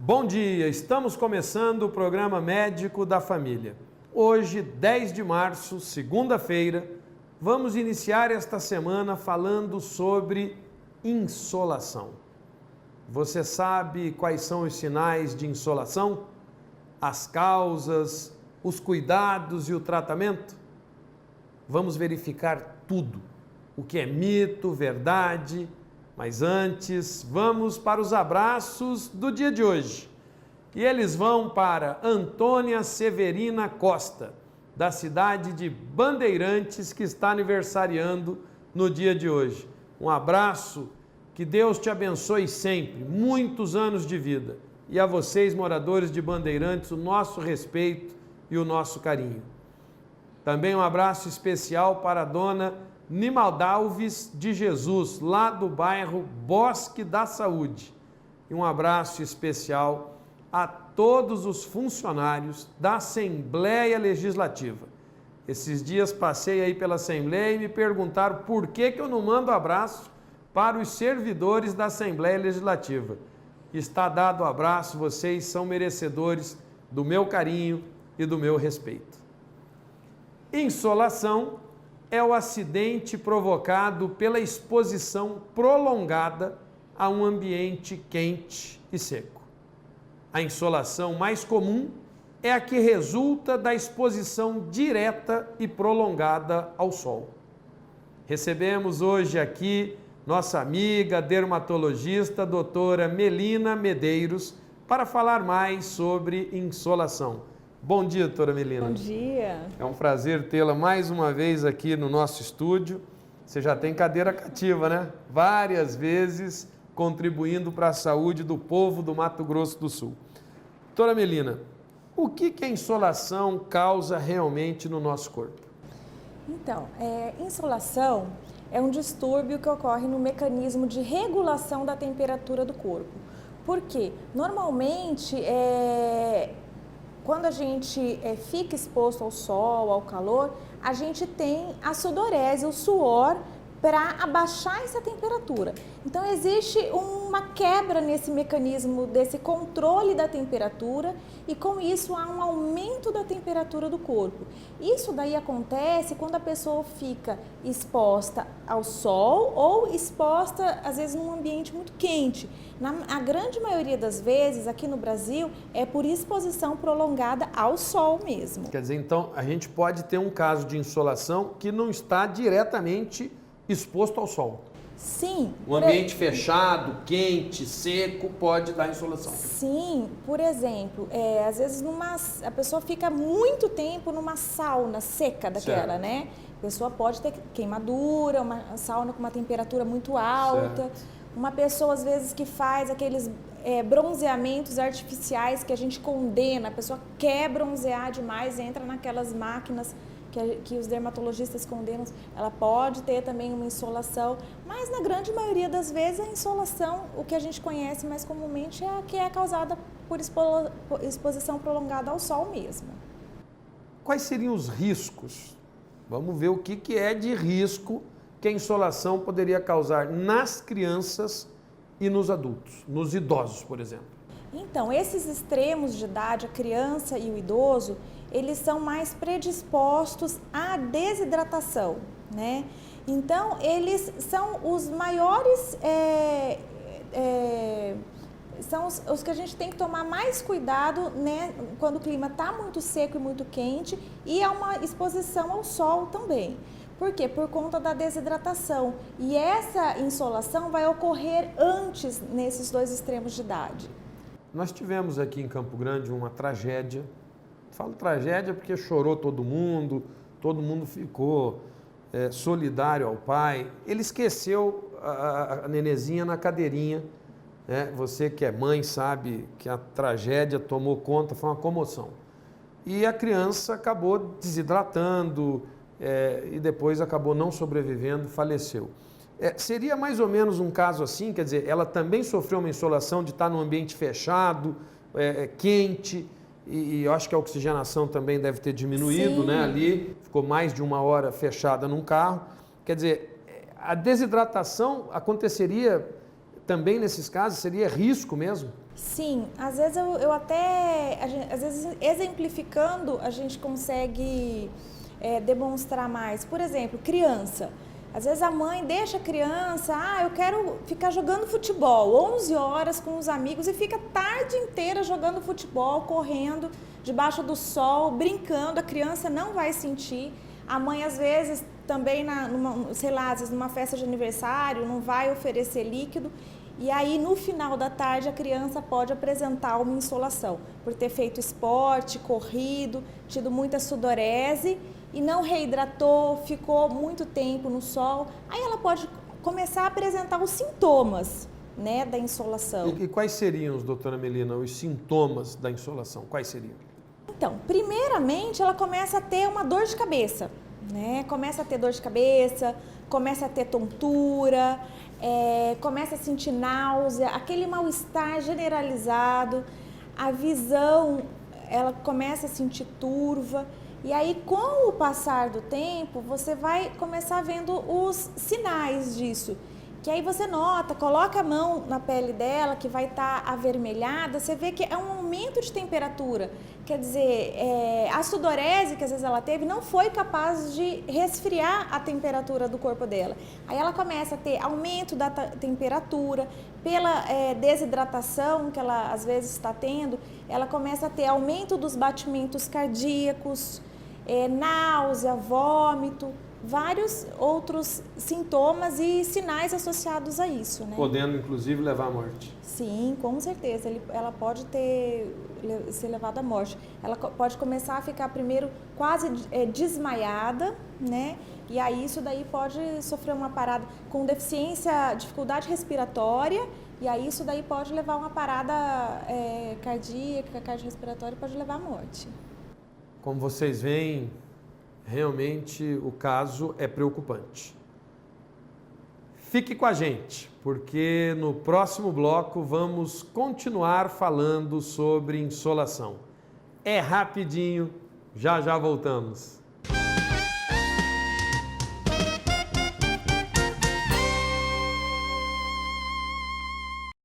Bom dia, estamos começando o programa Médico da Família. Hoje, 10 de março, segunda-feira, vamos iniciar esta semana falando sobre insolação. Você sabe quais são os sinais de insolação? As causas, os cuidados e o tratamento? Vamos verificar tudo, o que é mito, verdade. Mas antes, vamos para os abraços do dia de hoje. E eles vão para Antônia Severina Costa, da cidade de Bandeirantes, que está aniversariando no dia de hoje. Um abraço, que Deus te abençoe sempre, muitos anos de vida. E a vocês, moradores de Bandeirantes, o nosso respeito e o nosso carinho. Também um abraço especial para a dona Nimaldalves de Jesus, lá do bairro Bosque da Saúde. E um abraço especial a todos os funcionários da Assembleia Legislativa. Esses dias passei aí pela Assembleia e me perguntaram por que eu não mando abraço para os servidores da Assembleia Legislativa. Está dado o abraço, vocês são merecedores do meu carinho e do meu respeito. Insolação é o acidente provocado pela exposição prolongada a um ambiente quente e seco. A insolação mais comum é a que resulta da exposição direta e prolongada ao sol. Recebemos hoje aqui nossa amiga dermatologista, doutora Melina Medeiros, para falar mais sobre insolação. Bom dia, doutora Melina. Bom dia. É um prazer tê-la mais uma vez aqui no nosso estúdio. Você já tem cadeira cativa, né? Várias vezes contribuindo para a saúde do povo do Mato Grosso do Sul. Doutora Melina, o que a insolação causa realmente no nosso corpo? Então, insolação é um distúrbio que ocorre no mecanismo de regulação da temperatura do corpo. Por quê? Normalmente, quando a gente fica exposto ao sol, ao calor, a gente tem a sudorese, o suor, para abaixar essa temperatura. Então, existe uma quebra nesse mecanismo desse controle da temperatura e, com isso, há um aumento da temperatura do corpo. Isso daí acontece quando a pessoa fica exposta ao sol ou exposta, às vezes, num ambiente muito quente. A grande maioria das vezes, aqui no Brasil, é por exposição prolongada ao sol mesmo. Quer dizer, então, a gente pode ter um caso de insolação que não está diretamente exposto ao sol. Sim. Um ambiente fechado, quente, seco, pode dar insolação. Sim, por exemplo, às vezes a pessoa fica muito tempo numa sauna seca daquela, certo, né? A pessoa pode ter queimadura, uma sauna com uma temperatura muito alta. Certo. Uma pessoa, às vezes, que faz aqueles bronzeamentos artificiais que a gente condena, a pessoa quer bronzear demais, entra naquelas máquinas que os dermatologistas condenam, ela pode ter também uma insolação, mas na grande maioria das vezes a insolação, o que a gente conhece mais comumente, é a que é causada por exposição prolongada ao sol mesmo. Quais seriam os riscos? Vamos ver o que é de risco que a insolação poderia causar nas crianças e nos adultos, nos idosos, por exemplo. Então, esses extremos de idade, a criança e o idoso, eles são mais predispostos à desidratação, né? Então, eles são os maiores, são os que a gente tem que tomar mais cuidado, né? Quando o clima está muito seco e muito quente e há uma exposição ao sol também. Por quê? Por conta da desidratação. E essa insolação vai ocorrer antes nesses dois extremos de idade. Nós tivemos aqui em Campo Grande uma tragédia. Falo tragédia porque chorou todo mundo ficou solidário ao pai. Ele esqueceu a nenezinha na cadeirinha. Né? Você que é mãe sabe que a tragédia tomou conta, foi uma comoção. E a criança acabou desidratando e depois acabou não sobrevivendo, faleceu. Seria mais ou menos um caso assim, quer dizer, ela também sofreu uma insolação de estar num ambiente fechado, quente, e eu acho que a oxigenação também deve ter diminuído, né? Ali ficou mais de uma hora fechada num carro. Quer dizer, a desidratação aconteceria também nesses casos, seria risco mesmo? Sim, às vezes eu até, às vezes exemplificando, a gente consegue demonstrar mais. Por exemplo, criança. Às vezes a mãe deixa a criança, eu quero ficar jogando futebol, 11 horas com os amigos e fica a tarde inteira jogando futebol, correndo debaixo do sol, brincando, a criança não vai sentir. A mãe às vezes também, sei lá, às vezes numa festa de aniversário, não vai oferecer líquido. E aí, no final da tarde, a criança pode apresentar uma insolação, por ter feito esporte, corrido, tido muita sudorese e não reidratou, ficou muito tempo no sol. Aí ela pode começar a apresentar os sintomas, né, da insolação. E quais seriam, doutora Melina, os sintomas da insolação? Quais seriam? Então, primeiramente, ela começa a ter uma dor de cabeça, né? Começa a ter dor de cabeça, começa a ter tontura, começa a sentir náusea, aquele mal-estar generalizado, a visão, ela começa a sentir turva. E aí, com o passar do tempo, você vai começar vendo os sinais disso. Que aí você nota, coloca a mão na pele dela, que vai estar avermelhada, você vê que é um aumento de temperatura. Quer dizer, a sudorese que às vezes ela teve não foi capaz de resfriar a temperatura do corpo dela. Aí ela começa a ter aumento da temperatura, pela desidratação que ela às vezes está tendo, ela começa a ter aumento dos batimentos cardíacos, náusea, vômito, vários outros sintomas e sinais associados a isso, né? Podendo, inclusive, levar à morte. Sim, com certeza. Ela pode ser levada à morte. Ela pode começar a ficar primeiro quase desmaiada, né? E aí isso daí pode sofrer uma parada com deficiência, dificuldade respiratória, e aí isso daí pode levar a uma parada cardíaca, cardiorrespiratória, pode levar à morte. Como vocês veem, realmente o caso é preocupante. Fique com a gente, porque no próximo bloco vamos continuar falando sobre insolação. É rapidinho, já já voltamos.